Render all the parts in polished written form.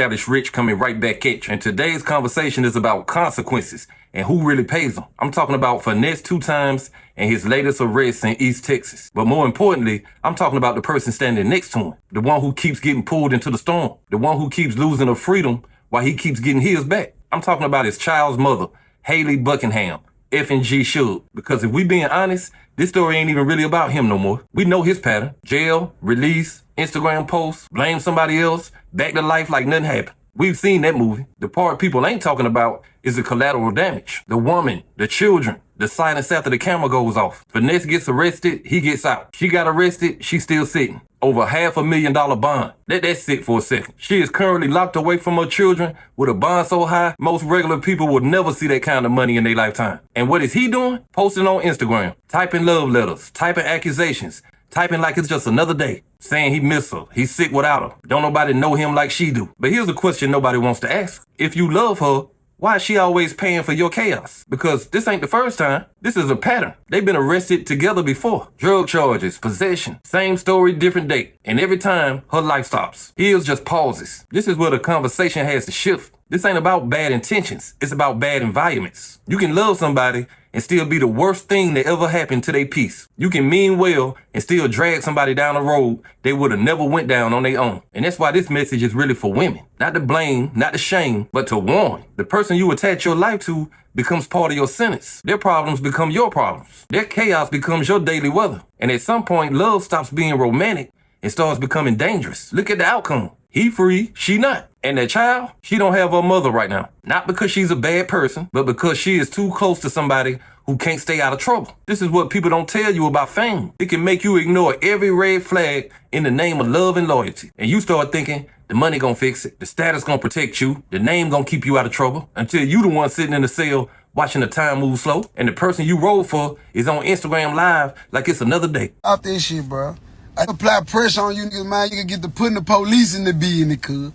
Established Rich coming right back at you. And today's conversation is about consequences and who really pays them. I'm talking about Finesse 2 times and his latest arrest in East Texas. But more importantly, I'm talking about the person standing next to him, the one who keeps getting pulled into the storm, the one who keeps losing her freedom while he keeps getting his back. I'm talking about his child's mother, Haley Buckingham, F&G Shug. Because if we being honest, this story ain't even really about him no more. We know his pattern. Jail, release, Instagram posts, blame somebody else, back to life like nothing happened. We've seen that movie. The part people ain't talking about is the collateral damage. The woman, the children, the silence after the camera goes off. Finesse gets arrested, he gets out. She got arrested, she's still sitting. Over $500,000 bond. Let that sit for a second. She is currently locked away from her children with a bond so high, most regular people would never see that kind of money in their lifetime. And what is he doing? Posting on Instagram, typing love letters, typing accusations, typing like it's just another day, saying he miss her, he's sick without her. Don't nobody know him like she do. But here's a question nobody wants to ask. If you love her, why is she always paying for your chaos? Because this ain't the first time. This is a pattern. They've been arrested together before. Drug charges, possession, same story, different date. And every time, her life stops. Heels just pauses. This is where the conversation has to shift. This ain't about bad intentions. It's about bad environments. You can love somebody and still be the worst thing that ever happened to their peace. You can mean well and still drag somebody down a road they would have never went down on their own. And that's why this message is really for women. Not to blame, not to shame, but to warn. The person you attach your life to becomes part of your sentence. Their problems become your problems. Their chaos becomes your daily weather. And at some point, love stops being romantic and starts becoming dangerous. Look at the outcome. He free, she not. And that child, she don't have her mother right now. Not because she's a bad person, but because she is too close to somebody who can't stay out of trouble. This is what people don't tell you about fame. It can make you ignore every red flag in the name of love and loyalty. And you start thinking the money gonna fix it, the status gonna protect you, the name gonna keep you out of trouble, until you the one sitting in the cell watching the time move slow, and the person you rolled for is on Instagram Live like it's another day. Off this shit, bro. I apply pressure on you niggas, man. You can get to putting the police in the business, cuz.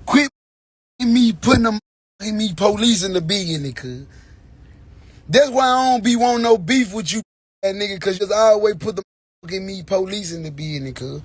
Quit me putting me police in the business, cuz. That's why I don't be wanting no beef with you, that nigga, cause you always put the me police in the business, cuz.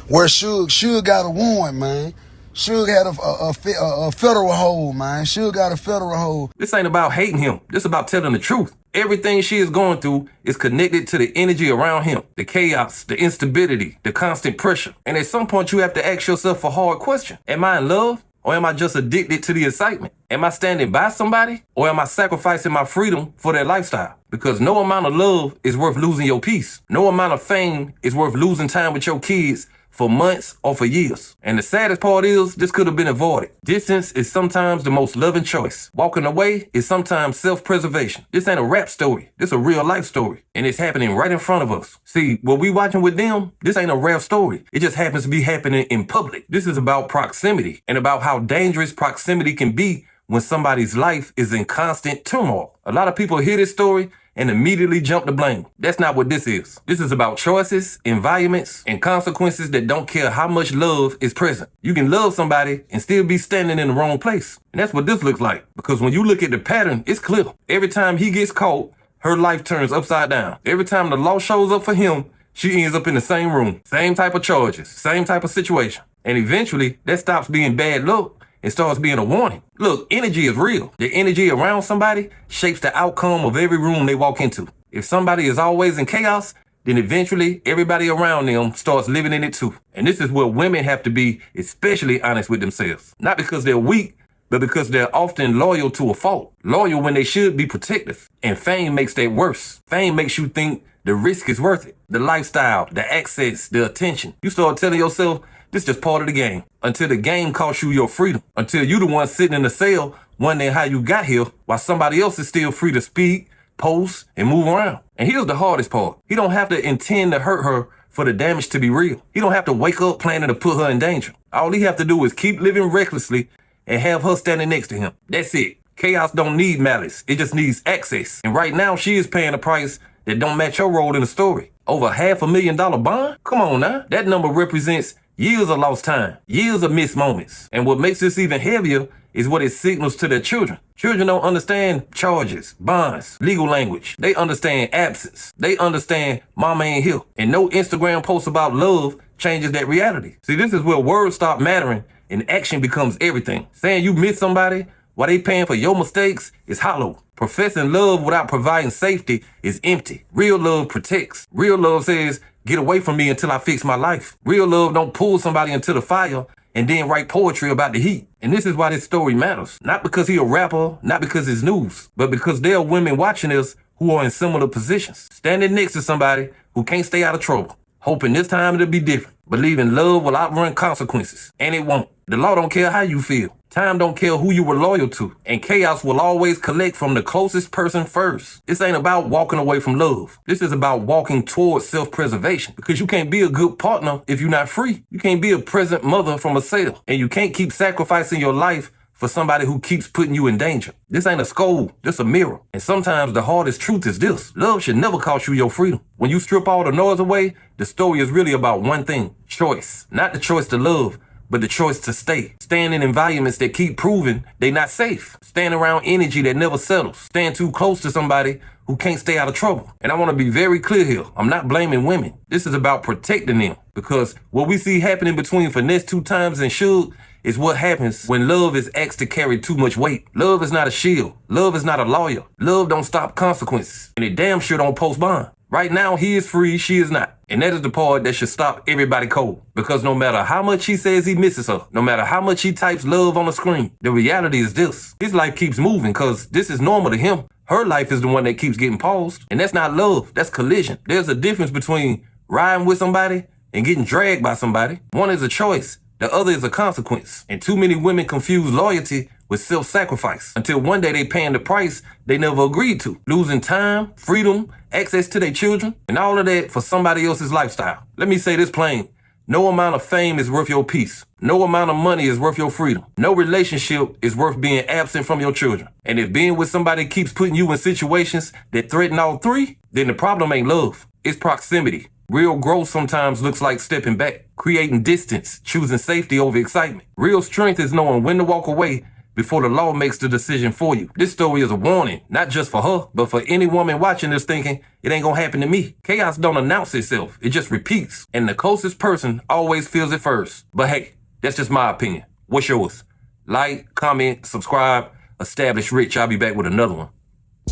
Where Suge got a warrant, man. Suge had a federal hold, man. Suge got a federal hold. This ain't about hating him. This about telling the truth. Everything she is going through is connected to the energy around him, the chaos, the instability, the constant pressure. And at some point, you have to ask yourself a hard question. Am I in love? Or am I just addicted to the excitement? Am I standing by somebody? Or am I sacrificing my freedom for their lifestyle? Because no amount of love is worth losing your peace. No amount of fame is worth losing time with your kids for months or for years. And the saddest part is, this could have been avoided. Distance is sometimes the most loving choice. Walking away is sometimes self-preservation. This ain't a rap story. This a real life story. And it's happening right in front of us. See, what we watching with them, this ain't a rap story. It just happens to be happening in public. This is about proximity and about how dangerous proximity can be when somebody's life is in constant turmoil. A lot of people hear this story and immediately jump to blame. That's not what this is. This is about choices, environments, and consequences that don't care how much love is present. You can love somebody and still be standing in the wrong place. And that's what this looks like. Because when you look at the pattern, it's clear. Every time he gets caught, her life turns upside down. Every time the law shows up for him, she ends up in the same room. Same type of charges, same type of situation. And eventually, that stops being bad luck. It starts being a warning. Look, energy is real. The energy around somebody shapes the outcome of every room they walk into. If somebody is always in chaos, then eventually everybody around them starts living in it too. And this is where women have to be especially honest with themselves. Not because they're weak, but because they're often loyal to a fault. Loyal when they should be protective. And fame makes that worse. Fame makes you think the risk is worth it. The lifestyle, the access, the attention. You start telling yourself, this is just part of the game. Until the game costs you your freedom. Until you the one sitting in the cell wondering how you got here while somebody else is still free to speak, post, and move around. And here's the hardest part. He don't have to intend to hurt her for the damage to be real. He don't have to wake up planning to put her in danger. All he have to do is keep living recklessly and have her standing next to him. That's it. Chaos don't need malice. It just needs access. And right now she is paying a price that don't match her role in the story. Over $500,000 bond? Come on now. That number represents years of lost time, years of missed moments. And what makes this even heavier is what it signals to their children. Children don't understand charges, bonds, legal language. They understand absence. They understand mama ain't here. And no Instagram post about love changes that reality. See, this is where words stop mattering and action becomes everything. Saying you miss somebody while they paying for your mistakes is hollow. Professing love without providing safety is empty. Real love protects. Real love says, get away from me until I fix my life. Real love don't pull somebody into the fire and then write poetry about the heat. And this is why this story matters. Not because he a rapper, not because it's news, but because there are women watching this who are in similar positions. Standing next to somebody who can't stay out of trouble. Hoping this time it'll be different. Believing love will outrun consequences. And it won't. The law don't care how you feel. Time don't care who you were loyal to. And chaos will always collect from the closest person first. This ain't about walking away from love. This is about walking towards self-preservation. Because you can't be a good partner if you're not free. You can't be a present mother from a cell. And you can't keep sacrificing your life for somebody who keeps putting you in danger. This ain't a scold, this a mirror. And sometimes the hardest truth is this. Love should never cost you your freedom. When you strip all the noise away, the story is really about one thing. Choice. Not the choice to love, but the choice to stay. Stand in environments that keep proving they not safe. Stand around energy that never settles. Stand too close to somebody who can't stay out of trouble. And I want to be very clear here. I'm not blaming women. This is about protecting them. Because what we see happening between Finesse 2 Times and Suge is what happens when love is asked to carry too much weight. Love is not a shield. Love is not a lawyer. Love don't stop consequences. And it damn sure don't post bond. Right now, he is free, she is not. And that is the part that should stop everybody cold. Because no matter how much he says he misses her, no matter how much he types love on the screen, the reality is this. His life keeps moving because this is normal to him. Her life is the one that keeps getting paused. And that's not love, that's collision. There's a difference between riding with somebody and getting dragged by somebody. One is a choice. The other is a consequence. And too many women confuse loyalty with self-sacrifice until one day they paying the price they never agreed to. Losing time, freedom, access to their children, and all of that for somebody else's lifestyle. Let me say this plain. No amount of fame is worth your peace. No amount of money is worth your freedom. No relationship is worth being absent from your children. And if being with somebody keeps putting you in situations that threaten all three, then the problem ain't love. It's proximity. Real growth sometimes looks like stepping back, creating distance, choosing safety over excitement. Real strength is knowing when to walk away before the law makes the decision for you. This story is a warning, not just for her, but for any woman watching this thinking, it ain't gonna happen to me. Chaos don't announce itself, it just repeats. And the closest person always feels it first. But hey, that's just my opinion. What's yours? Like, comment, subscribe, establish rich. I'll be back with another one.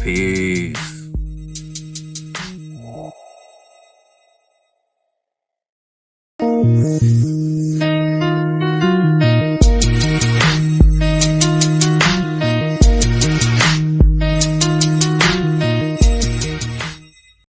Peace.